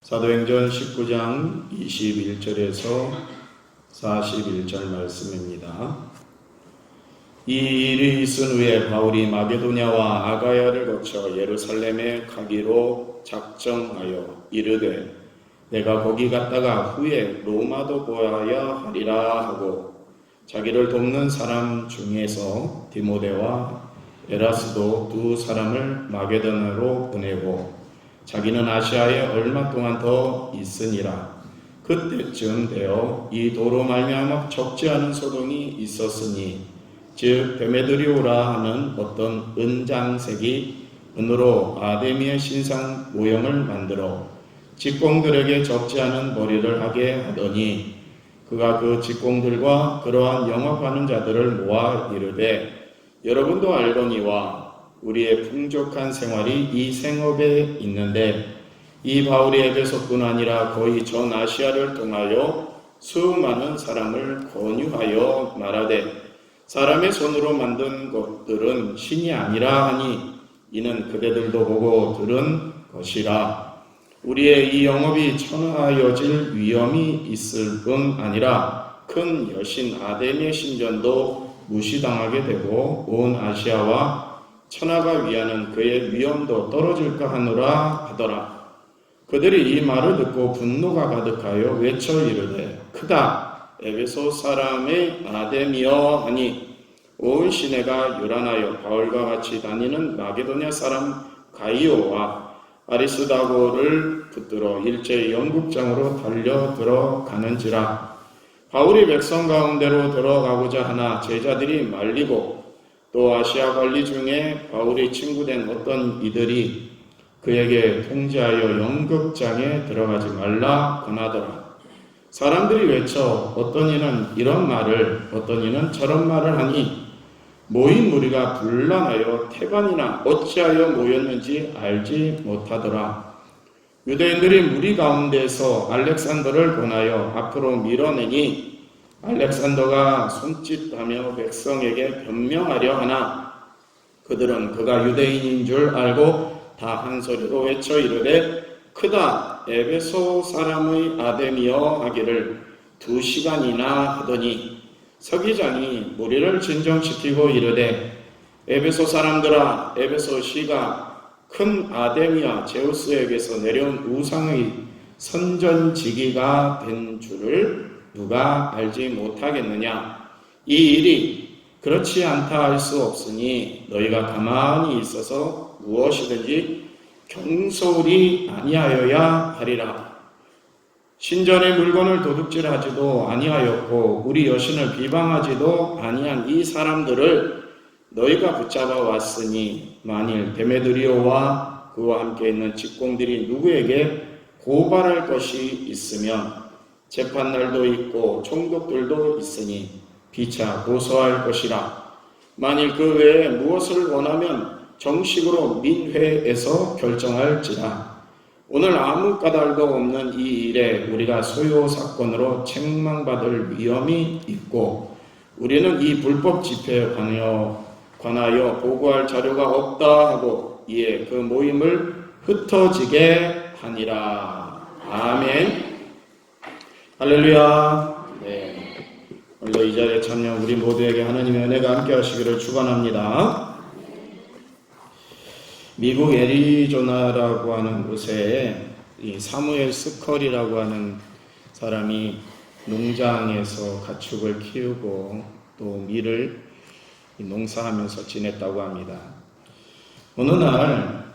사도행전 19장 21절에서 41절 말씀입니다. 이 일이 있은 후에 바울이 마게도냐와 아가야를 거쳐 예루살렘에 가기로 작정하여 이르되 내가 거기 갔다가 후에 로마도 보아야 하리라 하고 자기를 돕는 사람 중에서 디모데와 에라스도 두 사람을 마게도냐로 보내고 자기는 아시아에 얼마 동안 더 있으니라. 그때쯤 되어 이 도로 말미암아 적지 않은 소동이 있었으니 즉 데메드리오라 하는 어떤 은장색이 은으로 아데미의 신상 모형을 만들어 직공들에게 적지 않은 머리를 하게 하더니 그가 그 직공들과 그러한 영업하는 자들을 모아 이르되 여러분도 알거니와 우리의 풍족한 생활이 이 생업에 있는데 이 바울이 에베소뿐 아니라 거의 전 아시아를 통하여 수많은 사람을 권유하여 말하되 사람의 손으로 만든 것들은 신이 아니라 하니 이는 그대들도 보고 들은 것이라. 우리의 이 영업이 천하여질 위험이 있을 뿐 아니라 큰 여신 아데미의 신전도 무시당하게 되고 온 아시아와 천하가 위하는 그의 위엄도 떨어질까 하노라 하더라. 그들이 이 말을 듣고 분노가 가득하여 외쳐 이르되 크다 에베소 사람의 아데미여 하니 온 시내가 요란하여 바울과 같이 다니는 마게도냐 사람 가이오와 아리스다고를 붙들어 일제히 영국장으로 달려 들어가는지라. 바울이 백성 가운데로 들어가고자 하나 제자들이 말리고 또 아시아 관리 중에 바울이 친구된 어떤 이들이 그에게 통지하여 연극장에 들어가지 말라 권하더라. 사람들이 외쳐 어떤 이는 이런 말을 어떤 이는 저런 말을 하니 모인 무리가 분란하여 태반이나 어찌하여 모였는지 알지 못하더라. 유대인들이 무리 가운데서 알렉산더를 권하여 앞으로 밀어내니 알렉산더가 손짓하며 백성에게 변명하려 하나 그들은 그가 유대인인 줄 알고 다 한 소리로 외쳐 이르되 크다 에베소 사람의 아데미여 하기를 2시간이나 하더니 서기장이 무리를 진정시키고 이르되 에베소 사람들아 에베소 시가 큰 아데미와 제우스에게서 내려온 우상의 선전지기가 된 줄을 누가 알지 못하겠느냐. 이 일이 그렇지 않다 할 수 없으니 너희가 가만히 있어서 무엇이든지 경솔히 아니하여야 하리라. 신전의 물건을 도둑질하지도 아니하였고 우리 여신을 비방하지도 아니한 이 사람들을 너희가 붙잡아 왔으니 만일 데메드리오와 그와 함께 있는 직공들이 누구에게 고발할 것이 있으면 재판날도 있고 총독들도 있으니 피차 고소할 것이라. 만일 그 외에 무엇을 원하면 정식으로 민회에서 결정할지라. 오늘 아무 까닭도 없는 이 일에 우리가 소요 사건으로 책망받을 위험이 있고 우리는 이 불법 집회에 관하여 보고할 자료가 없다 하고 이에 그 모임을 흩어지게 하니라. 아멘. 할렐루야. 네. 오늘도 이 자리에 참여 우리 모두에게 하나님의 은혜가 함께 하시기를 축원합니다. 미국 애리조나라고 하는 곳에 이 사무엘 스컬이라고 하는 사람이 농장에서 가축을 키우고 또 밀을 농사하면서 지냈다고 합니다. 어느 날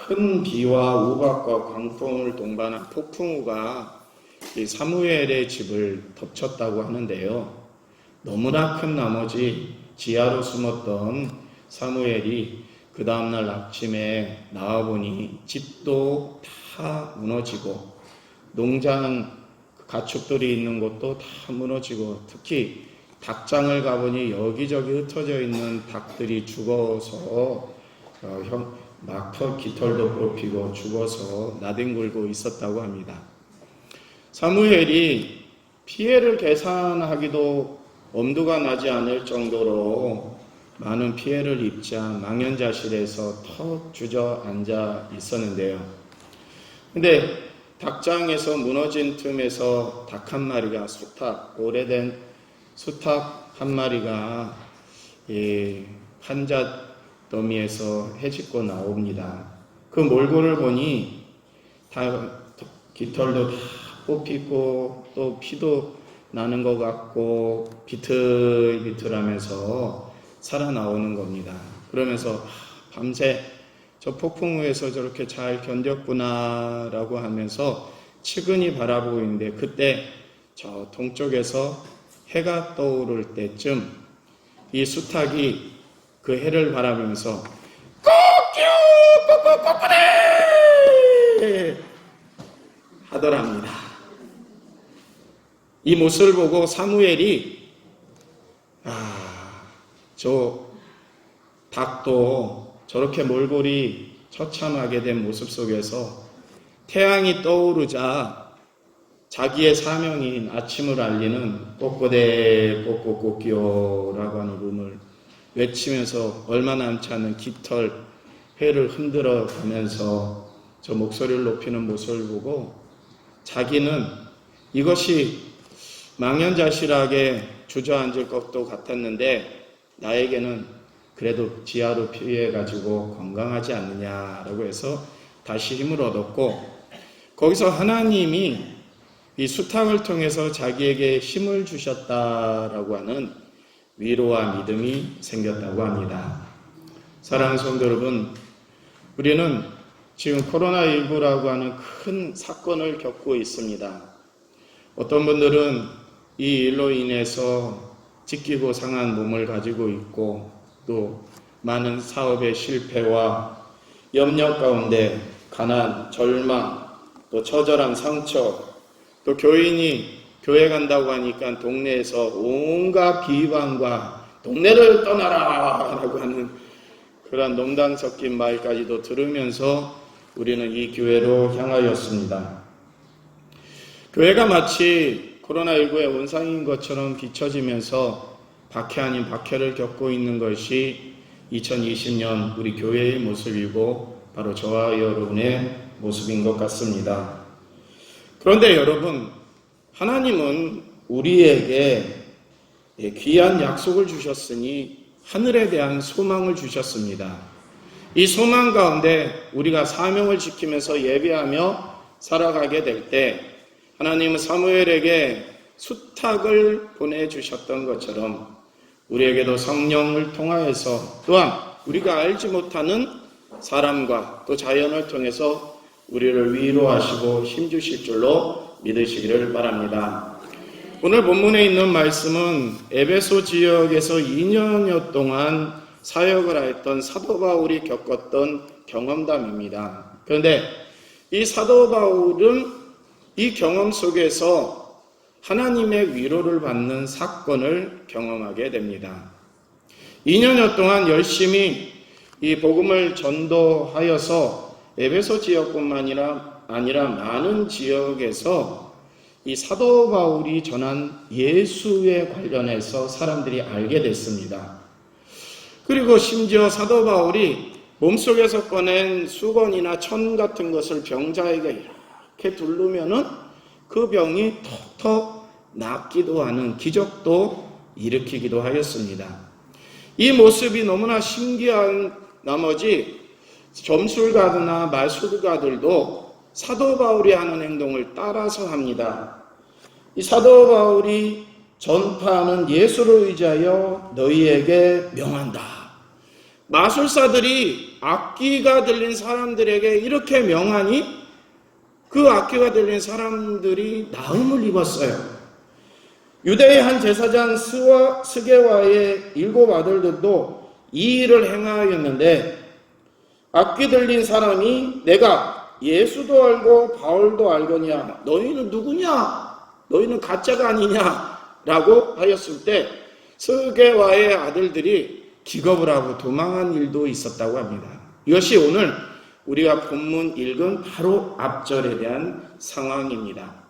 큰 비와 우박과 광풍을 동반한 폭풍우가 이 사무엘의 집을 덮쳤다고 하는데요. 너무나 큰 나머지 지하로 숨었던 사무엘이 그 다음날 아침에 나와보니 집도 다 무너지고 농장 가축들이 있는 곳도 다 무너지고 특히 닭장을 가보니 여기저기 흩어져 있는 닭들이 죽어서 막 깃털도 뽑히고 죽어서 나뒹굴고 있었다고 합니다. 사무엘이 피해를 계산하기도 엄두가 나지 않을 정도로 많은 피해를 입자 망연자실해서 턱 주저앉아 있었는데요. 근데 닭장에서 무너진 틈에서 닭 한 마리가 오래된 수탉 한 마리가 환자 더미에서 헤집고 나옵니다. 그 몰골을 보니 깃털도 다 뽑히고 또 피도 나는 것 같고 비틀비틀하면서 살아나오는 겁니다. 그러면서 밤새 저 폭풍 우에서 저렇게 잘 견뎠구나 라고 하면서 측은히 바라보고 있는데, 그때 저 동쪽에서 해가 떠오를 때쯤 이 수탉이 그 해를 바라보면서 꼬끼 하더랍니다. 이 모습을 보고 사무엘이 저 닭도 저렇게 몰골이 처참하게 된 모습 속에서 태양이 떠오르자 자기의 사명인 아침을 알리는 꼬꼬대 꼬꼬꼬끼요라고 하는 음을 외치면서 얼마 남지 않은 깃털 회를 흔들어 가면서 저 목소리를 높이는 모습을 보고 자기는 이것이 망연자실하게 주저앉을 것도 같았는데 나에게는 그래도 지하로 피해가지고 건강하지 않느냐라고 해서 다시 힘을 얻었고, 거기서 하나님이 이 수탉을 통해서 자기에게 힘을 주셨다라고 하는 위로와 믿음이 생겼다고 합니다. 사랑하는 성도 여러분, 우리는 지금 코로나19라고 하는 큰 사건을 겪고 있습니다. 어떤 분들은 이 일로 인해서 찢기고 상한 몸을 가지고 있고, 또 많은 사업의 실패와 염려 가운데 가난, 절망, 또 처절한 상처, 또 교인이 교회 간다고 하니까 동네에서 온갖 비방과 동네를 떠나라 라고 하는 그런 농담 섞인 말까지도 들으면서 우리는 이 교회로 향하였습니다. 교회가 마치 코로나19의 온상인 것처럼 비춰지면서 박해 아닌 박해를 겪고 있는 것이 2020년 우리 교회의 모습이고 바로 저와 여러분의 모습인 것 같습니다. 그런데 여러분, 하나님은 우리에게 귀한 약속을 주셨으니 하늘에 대한 소망을 주셨습니다. 이 소망 가운데 우리가 사명을 지키면서 예배하며 살아가게 될 때 하나님은 사무엘에게 수탉을 보내주셨던 것처럼 우리에게도 성령을 통하여서 또한 우리가 알지 못하는 사람과 또 자연을 통해서 우리를 위로하시고 힘주실 줄로 믿으시기를 바랍니다. 오늘 본문에 있는 말씀은 에베소 지역에서 2년여 동안 사역을 하였던 사도 바울이 겪었던 경험담입니다. 그런데 이 사도 바울은 이 경험 속에서 하나님의 위로를 받는 사건을 경험하게 됩니다. 2년여 동안 열심히 이 복음을 전도하여서 에베소 지역뿐만 아니라 많은 지역에서 이 사도 바울이 전한 예수에 관련해서 사람들이 알게 됐습니다. 그리고 심지어 사도 바울이 몸속에서 꺼낸 수건이나 천 같은 것을 병자에게 이렇게 두르면은 그 병이 턱턱 낫기도 하는 기적도 일으키기도 하였습니다. 이 모습이 너무나 신기한 나머지 점술가들이나 마술가들도 사도 바울이 하는 행동을 따라서 합니다. 이 사도 바울이 전파하는 예수를 의지하여 너희에게 명한다. 마술사들이 악기가 들린 사람들에게 이렇게 명하니 그 악기가 들린 사람들이 나음을 입었어요. 유대의 한 제사장 스게와의 7 아들들도 이 일을 행하였는데 악기 들린 사람이 내가 예수도 알고 바울도 알거냐, 너희는 누구냐? 너희는 가짜가 아니냐? 라고 하였을 때 스게와의 아들들이 기겁을 하고 도망한 일도 있었다고 합니다. 이것이 오늘 우리가 본문 읽은 바로 앞절에 대한 상황입니다.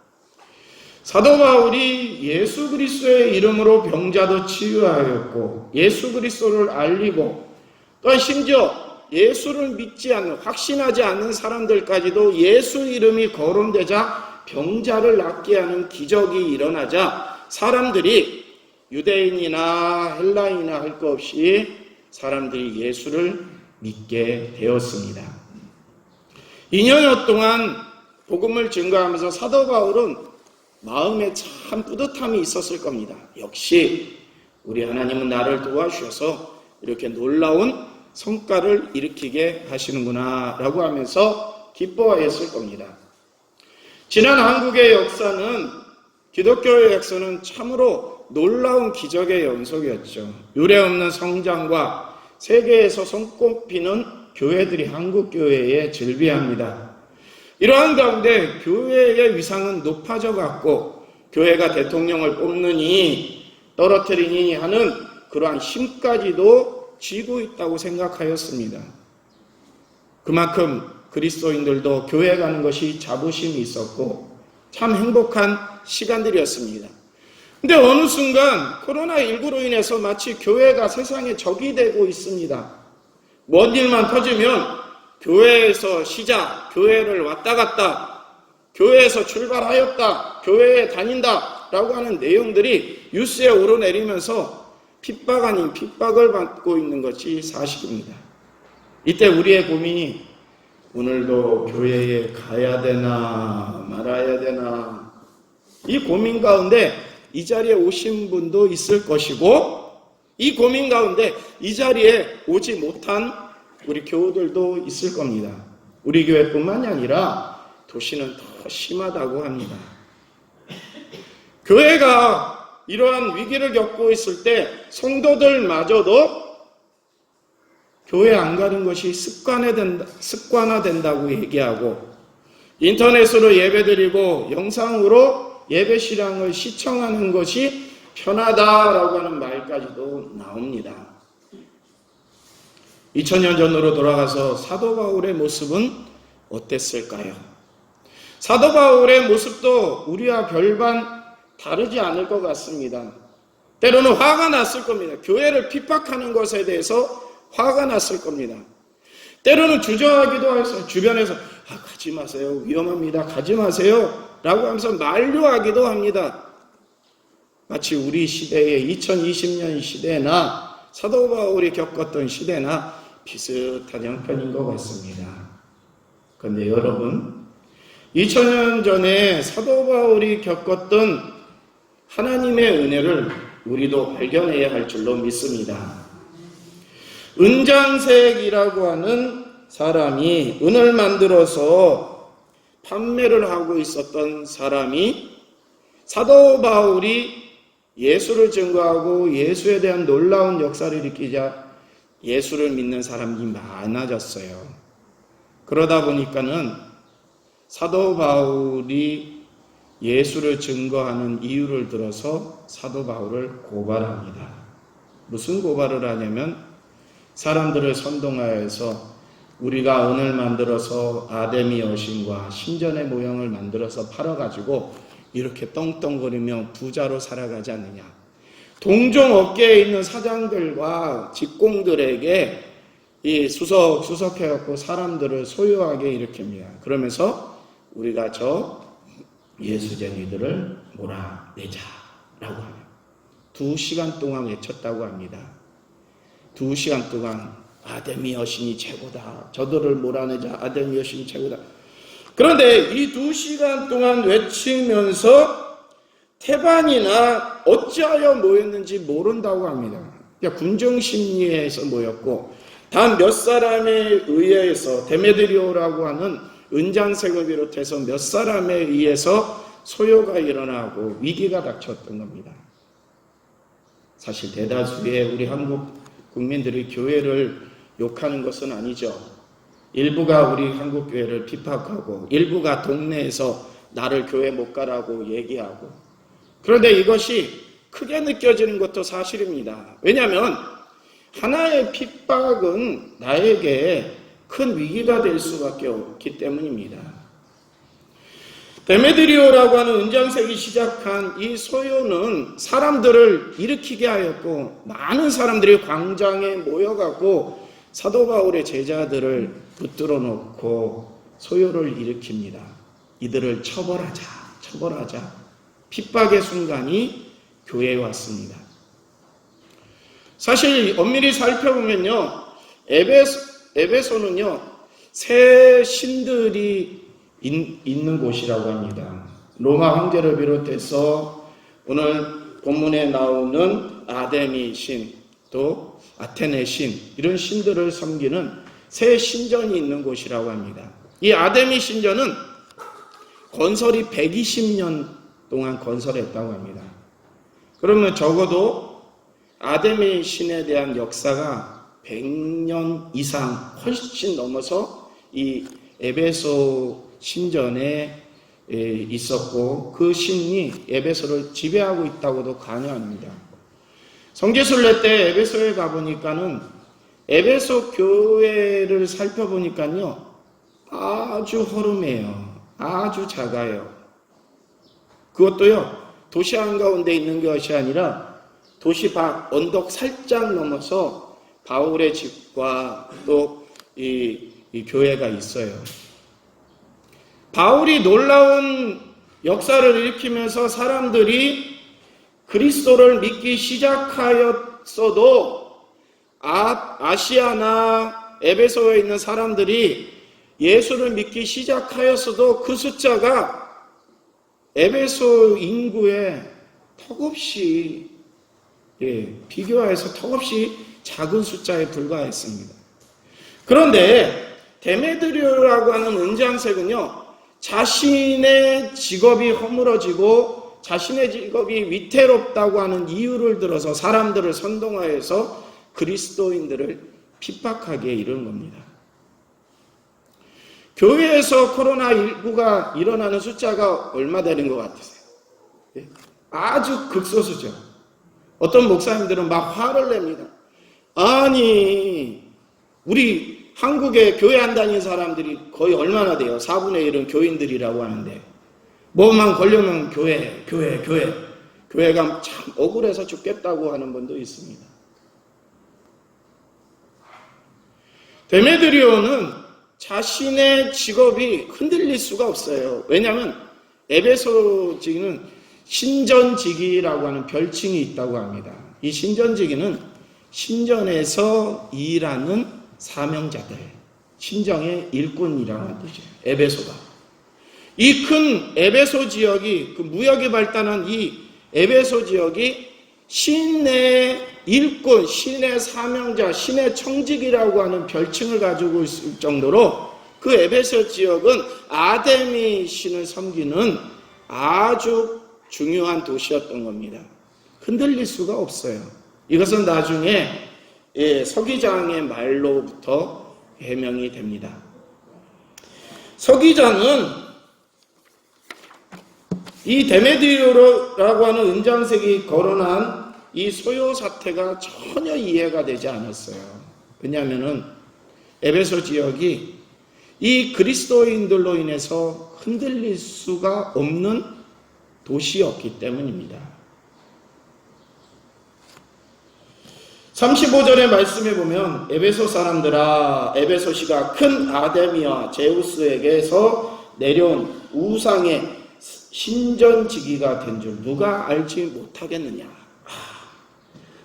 사도 바울이 예수 그리스도의 이름으로 병자도 치유하였고 예수 그리스도를 알리고 또한 심지어 예수를 믿지 않는, 확신하지 않는 사람들까지도 예수 이름이 거론되자 병자를 낫게 하는 기적이 일어나자 사람들이, 유대인이나 헬라인이나 할 것 없이 사람들이 예수를 믿게 되었습니다. 2년여 동안 복음을 증거하면서 사도 바울은 마음에 참 뿌듯함이 있었을 겁니다. 역시 우리 하나님은 나를 도와주셔서 이렇게 놀라운 성과를 일으키게 하시는구나 라고 하면서 기뻐했을 겁니다. 지난 한국의 역사는, 기독교의 역사는 참으로 놀라운 기적의 연속이었죠. 유례없는 성장과 세계에서 손꼽히는 교회들이 한국 교회에 즐비합니다. 이러한 가운데 교회의 위상은 높아져 갔고, 교회가 대통령을 뽑느니 떨어뜨리니 하는 그러한 힘까지도 쥐고 있다고 생각하였습니다. 그만큼 그리스도인들도 교회 가는 것이 자부심이 있었고 참 행복한 시간들이었습니다. 근데 어느 순간 코로나19로 인해서 마치 교회가 세상의 적이 되고 있습니다. 뭔 일만 터지면 교회에서 시작, 교회를 왔다 갔다, 교회에서 출발하였다, 교회에 다닌다 라고 하는 내용들이 뉴스에 오르내리면서 핍박 아닌 핍박을 받고 있는 것이 사실입니다. 이때 우리의 고민이, 오늘도 교회에 가야 되나 말아야 되나, 이 고민 가운데 이 자리에 오신 분도 있을 것이고, 이 고민 가운데 이 자리에 오지 못한 우리 교우들도 있을 겁니다. 우리 교회뿐만이 아니라 도시는 더 심하다고 합니다. 교회가 이러한 위기를 겪고 있을 때 성도들마저도 교회 안 가는 것이 습관화된다고 얘기하고, 인터넷으로 예배드리고 영상으로 예배 실황을 시청하는 것이 편하다라고 하는 말까지도 나옵니다. 2000년 전으로 돌아가서 사도 바울의 모습은 어땠을까요? 사도 바울의 모습도 우리와 별반 다르지 않을 것 같습니다. 때로는 화가 났을 겁니다. 교회를 핍박하는 것에 대해서 화가 났을 겁니다. 때로는 주저하기도 해서 주변에서 가지 마세요, 위험합니다, 가지 마세요 라고 하면서 만류하기도 합니다. 마치 우리 시대의 2020년 시대나 사도 바울이 겪었던 시대나 비슷한 형편인 것 같습니다. 그런데 여러분, 2000년 전에 사도 바울이 겪었던 하나님의 은혜를 우리도 발견해야 할 줄로 믿습니다. 은장색이라고 하는 사람이, 은을 만들어서 판매를 하고 있었던 사람이 사도 바울이 예수를 증거하고 예수에 대한 놀라운 역사를 일으키자 예수를 믿는 사람이 많아졌어요. 그러다 보니까는 사도 바울이 예수를 증거하는 이유를 들어서 사도 바울을 고발합니다. 무슨 고발을 하냐면, 사람들을 선동하여서 우리가 은을 만들어서 아데미 여신과 신전의 모형을 만들어서 팔아가지고 이렇게 떵떵거리며 부자로 살아가지 않느냐. 동종업계에 있는 사장들과 직공들에게 이 수석해갖고 사람들을 소유하게 일으킵니다. 그러면서 우리가 저 예수쟁이들을 몰아내자라고 하며 2시간 동안 외쳤다고 합니다. 2시간 동안 아데미 여신이 최고다, 저들을 몰아내자, 아데미 여신이 최고다. 그런데 이 2시간 동안 외치면서 태반이나 어찌하여 모였는지 모른다고 합니다. 그러니까 군정심리에서 모였고, 단 몇 사람에 의해서, 데메드리오라고 하는 은장색을 비롯해서 몇 사람에 의해서 소요가 일어나고 위기가 닥쳤던 겁니다. 사실 대다수의 우리 한국 국민들이 교회를 욕하는 것은 아니죠. 일부가 우리 한국 교회를 비판하고, 일부가 동네에서 나를 교회 못 가라고 얘기하고, 그런데 이것이 크게 느껴지는 것도 사실입니다. 왜냐하면 하나의 핍박은 나에게 큰 위기가 될 수밖에 없기 때문입니다. 데메드리오라고 하는 은장색이 시작한 이 소요는 사람들을 일으키게 하였고, 많은 사람들이 광장에 모여갖고 사도 바울의 제자들을 붙들어 놓고 소요를 일으킵니다. 이들을 처벌하자. 핍박의 순간이 교회에 왔습니다. 사실 엄밀히 살펴보면요, 에베소는요, 새 신들이 있는 곳이라고 합니다. 로마 황제를 비롯해서 오늘 본문에 나오는 아데미 신, 또 아테네 신, 이런 신들을 섬기는 새 신전이 있는 곳이라고 합니다. 이 아데미 신전은 건설이 120년 동안 건설했다고 합니다. 그러면 적어도 아데미 신에 대한 역사가 100년 이상 훨씬 넘어서 이 에베소 신전에 있었고, 그 신이 에베소를 지배하고 있다고도 관여합니다. 성지순례 때 에베소에 가보니까는 에베소 교회를 살펴보니까요, 아주 허름해요. 아주 작아요. 그것도요, 도시 한가운데 있는 것이 아니라 도시 밖 언덕 살짝 넘어서 바울의 집과 또 이 교회가 있어요. 바울이 놀라운 역사를 일으키면서 사람들이 그리스도를 믿기 시작하였어도 아시아나 에베소에 있는 사람들이 예수를 믿기 시작하였어도 그 숫자가 에베소 인구에 턱없이 비교해서 턱없이 작은 숫자에 불과했습니다. 그런데 데메드리오라고 하는 은장색은요, 자신의 직업이 허물어지고 자신의 직업이 위태롭다고 하는 이유를 들어서 사람들을 선동하여서 그리스도인들을 핍박하게 이른 겁니다. 교회에서 코로나19가 일어나는 숫자가 얼마 되는 것 같으세요? 아주 극소수죠. 어떤 목사님들은 막 화를 냅니다. 아니, 우리 한국에 교회 안 다니는 사람들이 거의 얼마나 돼요? 4분의 1은 교인들이라고 하는데 뭐만 걸려면 교회가 참 억울해서 죽겠다고 하는 분도 있습니다. 데메드리오는 자신의 직업이 흔들릴 수가 없어요. 왜냐하면 에베소직은 신전지기라고 하는 별칭이 있다고 합니다. 이 신전지기는 신전에서 일하는 사명자들, 신정의 일꾼이라는 뜻이에요. 에베소가. 이 큰 에베소 지역이, 그 무역이 발달한 이 에베소 지역이 신의 일꾼, 신의 사명자, 신의 청직이라고 하는 별칭을 가지고 있을 정도로 그 에베소 지역은 아데미 신을 섬기는 아주 중요한 도시였던 겁니다. 흔들릴 수가 없어요. 이것은 나중에 서기장의 말로부터 해명이 됩니다. 서기장은 이 데메드리오라고 하는 은장색이 거론한 이 소요 사태가 전혀 이해가 되지 않았어요. 왜냐하면 에베소 지역이 이 그리스도인들로 인해서 흔들릴 수가 없는 도시였기 때문입니다. 35절의 말씀에 보면 에베소 사람들아, 에베소시가 큰 아데미와 제우스에게서 내려온 우상의 신전지기가 된 줄 누가 알지 못하겠느냐.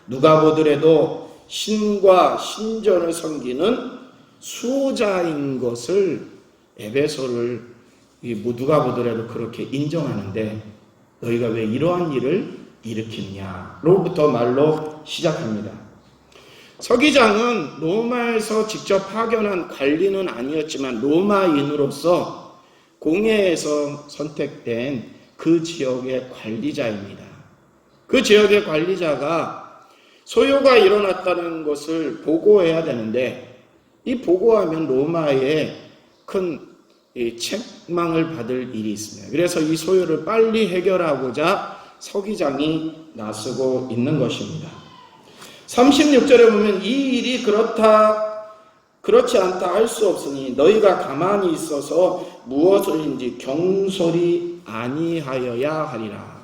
누가 보더라도 신과 신전을 섬기는 수호자인 것을 에베소를 누가 보더라도 그렇게 인정하는데 너희가 왜 이러한 일을 일으켰냐로부터 말로 시작합니다. 서기장은 로마에서 직접 파견한 관리는 아니었지만 로마인으로서 공회에서 선택된 그 지역의 관리자입니다. 그 지역의 관리자가 소요가 일어났다는 것을 보고해야 되는데 이 보고하면 로마에 큰 책망을 받을 일이 있습니다. 그래서 이 소요를 빨리 해결하고자 서기장이 나서고 있는 것입니다. 36절에 보면 이 일이 그렇지 않다 할 수 없으니 너희가 가만히 있어서 무엇을인지 경솔히 아니하여야 하리라.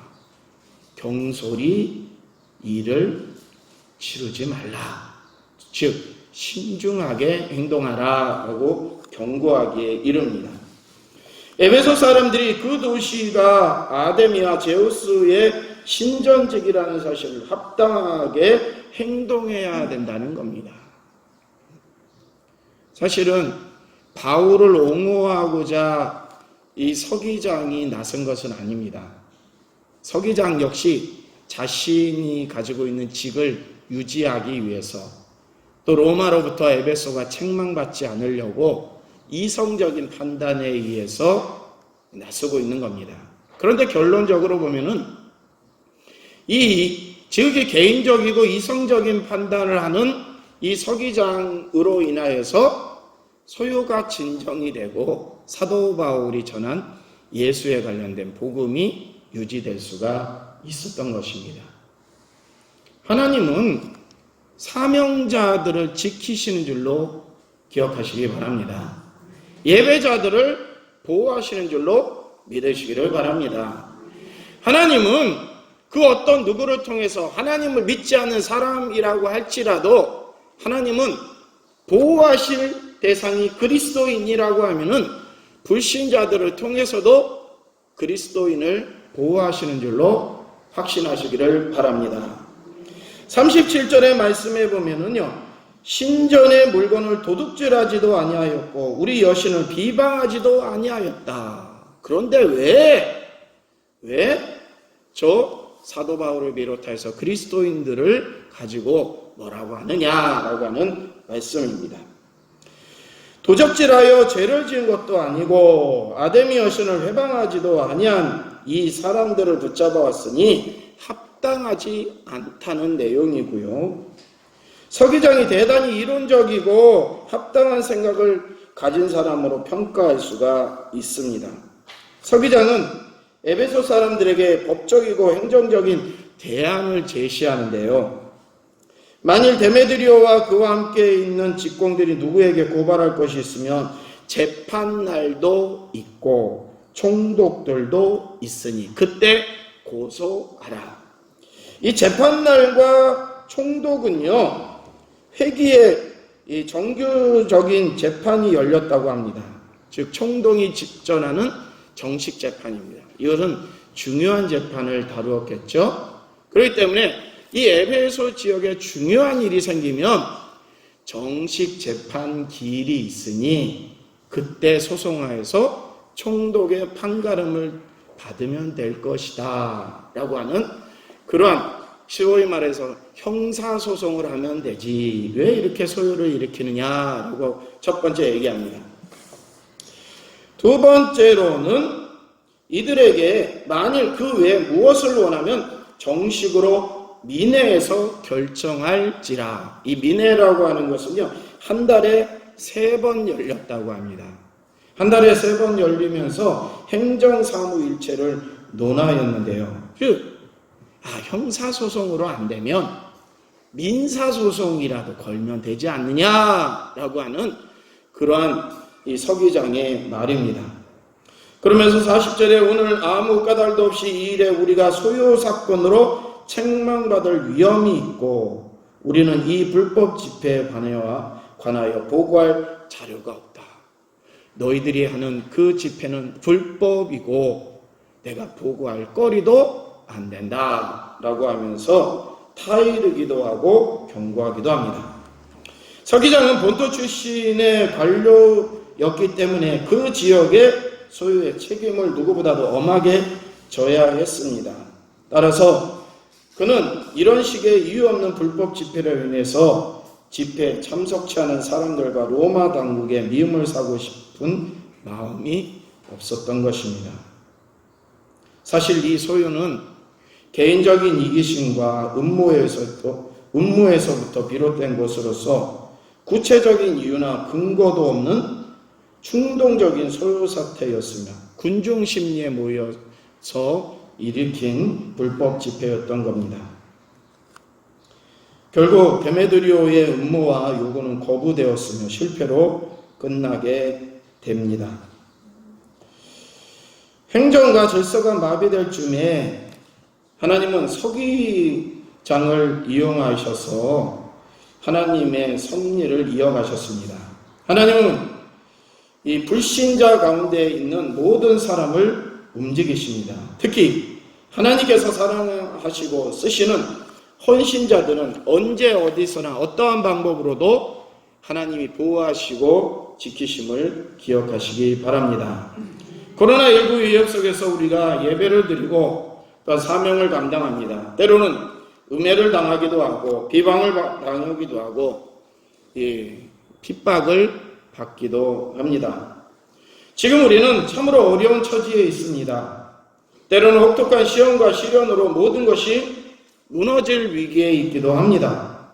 경솔히 일을 치르지 말라. 즉 신중하게 행동하라라고 경고하기에 이릅니다. 에베소 사람들이 그 도시가 아데미와 제우스의 신전직이라는 사실을 합당하게 행동해야 된다는 겁니다. 사실은 바울을 옹호하고자 이 서기장이 나선 것은 아닙니다. 서기장 역시 자신이 가지고 있는 직을 유지하기 위해서, 또 로마로부터 에베소가 책망받지 않으려고 이성적인 판단에 의해서 나서고 있는 겁니다. 그런데 결론적으로 보면은 즉 개인적이고 이성적인 판단을 하는 이 서기장으로 인하여서 소요가 진정이 되고 사도 바울이 전한 예수에 관련된 복음이 유지될 수가 있었던 것입니다. 하나님은 사명자들을 지키시는 줄로 기억하시기 바랍니다. 예배자들을 보호하시는 줄로 믿으시기를 바랍니다. 하나님은 그 어떤 누구를 통해서 하나님을 믿지 않는 사람이라고 할지라도 하나님은 보호하실 대상이 그리스도인이라고 하면은 불신자들을 통해서도 그리스도인을 보호하시는 줄로 확신하시기를 바랍니다. 37절의 말씀에 보면은요, 신전의 물건을 도둑질하지도 아니하였고 우리 여신을 비방하지도 아니하였다. 그런데 왜 저 사도 바울을 비롯해서 그리스도인들을 가지고 뭐라고 하느냐라고 하는 말씀입니다. 도적질하여 죄를 지은 것도 아니고 아데미 여신을 회방하지도 아니한 이 사람들을 붙잡아 왔으니 합당하지 않다는 내용이고요. 서기장이 대단히 이론적이고 합당한 생각을 가진 사람으로 평가할 수가 있습니다. 서기장은 에베소 사람들에게 법적이고 행정적인 대안을 제시하는데요. 만일 데메드리오와 그와 함께 있는 직공들이 누구에게 고발할 것이 있으면 재판날도 있고 총독들도 있으니 그때 고소하라. 이 재판날과 총독은요, 회기에 이 정규적인 재판이 열렸다고 합니다. 즉 총독이 집전하는 정식 재판입니다. 이것은 중요한 재판을 다루었겠죠. 그렇기 때문에 이 에베소 지역에 중요한 일이 생기면 정식 재판 기일이 있으니 그때 소송하여서 총독의 판가름을 받으면 될 것이다 라고 하는 그러한, 소위 말해서 형사소송을 하면 되지 왜 이렇게 소요를 일으키느냐라고 첫 번째 얘기합니다. 두 번째로는 이들에게 만일 그 외에 무엇을 원하면 정식으로 민회에서 결정할지라. 이 민회라고 하는 것은요, 한 달에 3번 열렸다고 합니다. 한 달에 3번 열리면서 행정사무일체를 논하였는데요. 형사소송으로 안 되면 민사소송이라도 걸면 되지 않느냐라고 하는 그러한 이 서기장의 말입니다. 그러면서 40절에 오늘 아무 까닭도 없이 이 일에 우리가 소요사건으로 책망받을 위험이 있고 우리는 이 불법 집회에 관하여 보고할 자료가 없다. 너희들이 하는 그 집회는 불법이고 내가 보고할 거리도 안 된다 라고 하면서 타이르기도 하고 경고하기도 합니다. 서기장은 본토 출신의 관료였기 때문에 그 지역의 소유의 책임을 누구보다도 엄하게 져야 했습니다. 따라서 그는 이런 식의 이유 없는 불법 집회로 인해서 집회에 참석치 않은 사람들과 로마 당국에 미움을 사고 싶은 마음이 없었던 것입니다. 사실 이 소유는 개인적인 이기심과 음모에서부터 비롯된 것으로서 구체적인 이유나 근거도 없는 충동적인 소요 사태였으며 군중 심리에 모여서 일으킨 불법 집회였던 겁니다. 결국 데메드리오의 음모와 요구는 거부되었으며 실패로 끝나게 됩니다. 행정과 질서가 마비될 즈음에 하나님은 서기장을 이용하셔서 하나님의 섭리를 이어가셨습니다. 하나님은 이 불신자 가운데 있는 모든 사람을 움직이십니다. 특히 하나님께서 사랑하시고 쓰시는 헌신자들은 언제 어디서나 어떠한 방법으로도 하나님이 보호하시고 지키심을 기억하시기 바랍니다. 코로나19 위협 속에서 우리가 예배를 드리고 또 사명을 감당합니다. 때로는 음해를 당하기도 하고 비방을 당하기도 하고 핍박을 받기도 합니다. 지금 우리는 참으로 어려운 처지에 있습니다. 때로는 혹독한 시험과 시련으로 모든 것이 무너질 위기에 있기도 합니다.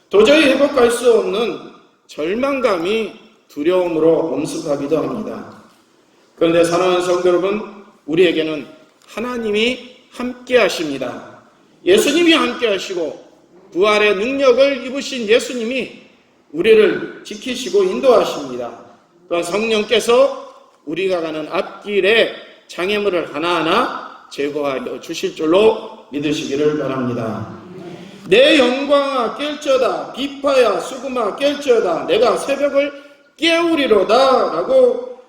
도저히 회복할 수 없는 절망감이 두려움으로 엄습하기도 합니다. 그런데 사랑하는 성도 여러분, 우리에게는 하나님이 함께 하십니다. 예수님이 함께 하시고 부활의 능력을 입으신 예수님이 우리를 지키시고 인도하십니다. 또한 성령께서 우리가 가는 앞길에 장애물을 하나하나 제거하여 주실 줄로 믿으시기를 바랍니다. 내 영광아 깰지어다, 비파야 수금아 깰지어다, 내가 새벽을 깨우리로다 라고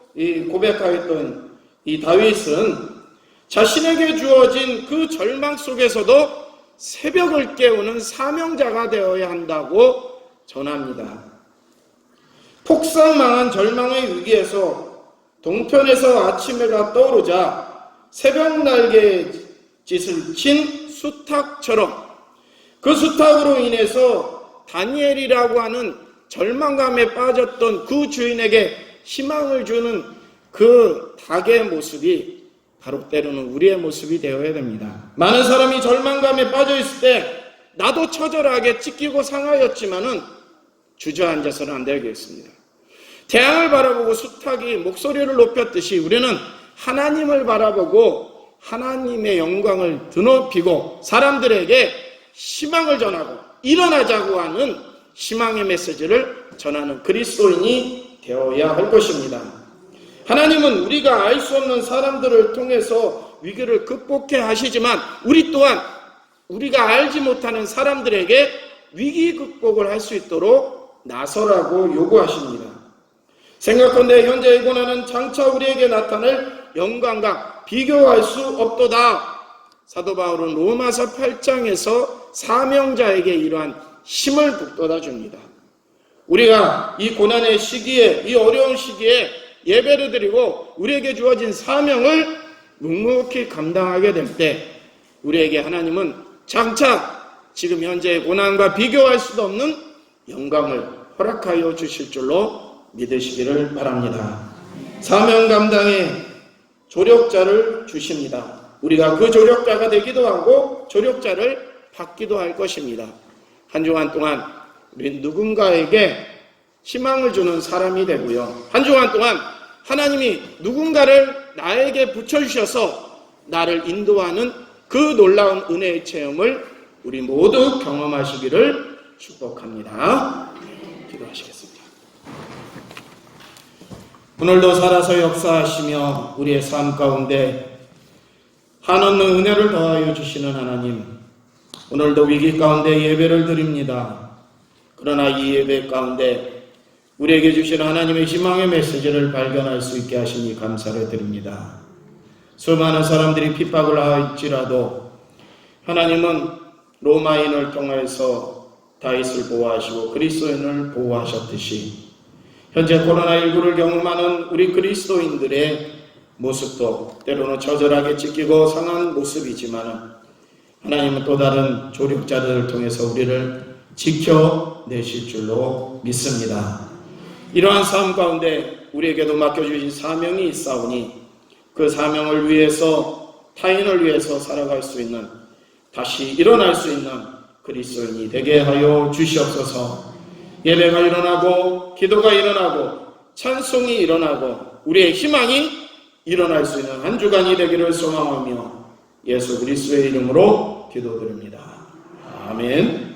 고백하였던 이 다윗은 자신에게 주어진 그 절망 속에서도 새벽을 깨우는 사명자가 되어야 한다고 전합니다. 폭삭망한 절망의 위기에서 동편에서 아침 해가 떠오르자 새벽 날개에 짓을 친 수탉처럼 그 수탉으로 인해서 다니엘이라고 하는 절망감에 빠졌던 그 주인에게 희망을 주는 그 닭의 모습이 바로 때로는 우리의 모습이 되어야 됩니다. 많은 사람이 절망감에 빠져 있을 때 나도 처절하게 찢기고 상하였지만은 주저앉아서는 안 되겠습니다. 태양을 바라보고 수탉이 목소리를 높였듯이 우리는 하나님을 바라보고 하나님의 영광을 드높이고 사람들에게 희망을 전하고 일어나자고 하는 희망의 메시지를 전하는 그리스도인이 되어야 할 것입니다. 하나님은 우리가 알 수 없는 사람들을 통해서 위기를 극복해 하시지만 우리 또한 우리가 알지 못하는 사람들에게 위기 극복을 할 수 있도록 나서라고 요구하십니다. 생각컨대 현재의 고난은 장차 우리에게 나타날 영광과 비교할 수 없도다. 사도 바울은 로마서 8장에서 사명자에게 이러한 힘을 북돋아 줍니다. 우리가 이 고난의 시기에, 이 어려운 시기에 예배를 드리고 우리에게 주어진 사명을 묵묵히 감당하게 될 때 우리에게 하나님은 장차 지금 현재의 고난과 비교할 수도 없는 영광을 허락하여 주실 줄로 믿으시기를 바랍니다. 사명 감당의 조력자를 주십니다. 우리가 그 조력자가 되기도 하고 조력자를 받기도 할 것입니다. 한 주간 동안 우리 누군가에게 희망을 주는 사람이 되고요. 한 주간 동안 하나님이 누군가를 나에게 붙여주셔서 나를 인도하는 그 놀라운 은혜의 체험을 우리 모두 경험하시기를 축복합니다. 기도하시겠습니다. 오늘도 살아서 역사하시며 우리의 삶 가운데 한없는 은혜를 더하여 주시는 하나님, 오늘도 위기 가운데 예배를 드립니다. 그러나 이 예배 가운데 우리에게 주신 하나님의 희망의 메시지를 발견할 수 있게 하시니 감사를 드립니다. 수많은 사람들이 핍박을 할지라도 하나님은 로마인을 통해서 다윗을 보호하시고 그리스도인을 보호하셨듯이 현재 코로나19를 경험하는 우리 그리스도인들의 모습도 때로는 처절하게 찢기고 상한 모습이지만 하나님은 또 다른 조력자들을 통해서 우리를 지켜내실 줄로 믿습니다. 이러한 삶 가운데 우리에게도 맡겨주신 사명이 있사오니 그 사명을 위해서 타인을 위해서 살아갈 수 있는 다시 일어날 수 있는 그리스도인이 되게 하여 주시옵소서. 예배가 일어나고 기도가 일어나고 찬송이 일어나고 우리의 희망이 일어날 수 있는 한 주간이 되기를 소망하며 예수 그리스도의 이름으로 기도드립니다. 아멘.